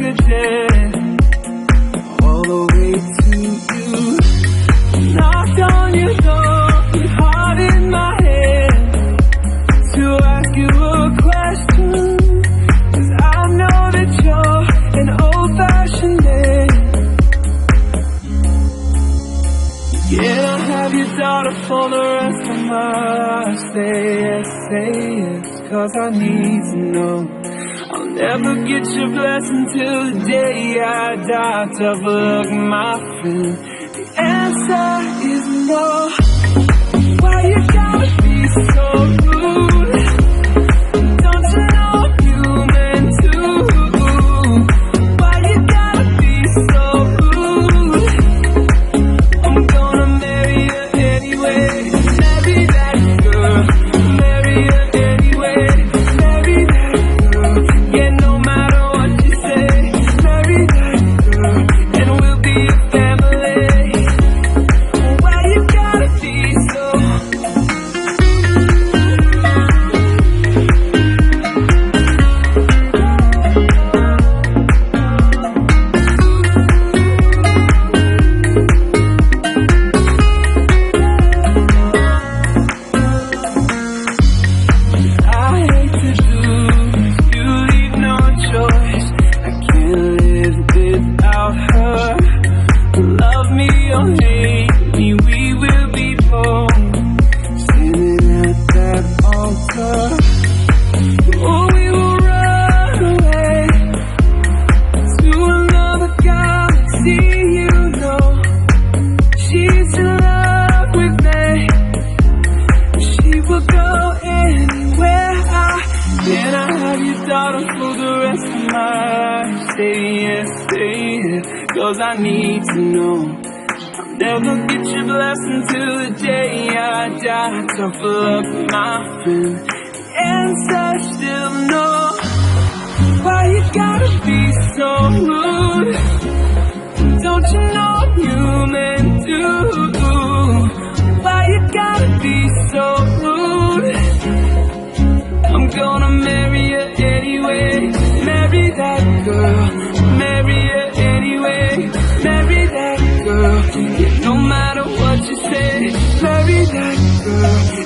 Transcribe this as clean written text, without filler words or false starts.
the dead, all the way to you. Knocked on your door, your heart in my hand, to ask you a question, 'cause I know that you're an old-fashioned man. Yeah, I'll have your daughter for the rest of my life. Say yes, 'cause I need to know. I'll never get your blessing till the day I die. Tough luck, my friend. The answer is no. Why you gotta be so rude? Don't you know I'm human too? Why you gotta be so rude? I'm gonna marry you anyway. Marry that girl. Marry you anyway. Marry that girl. Yeah, no matter what you say. Marry that girl, and we'll be a family. Why you gotta be so? I hate to do this, you leave no choice. I can't live without her. Love me or hate me, we will be born sitting at that altar. Oh, we will run away to another galaxy, you know. She's in love with me. She will go anywhere. Can I have your daughter for the rest of my life? Say yes, 'cause I need to know. I'll never get your blessing till the day I die. Tough luck, my friend. The answer still no. Why you gotta be so rude? Don't you know I'm human too? Why you gotta be so rude? I'm gonna marry you anyway. Marry that girl. Marry you anyway. Marry that girl. Yeah, no matter what you say. Marry that girl.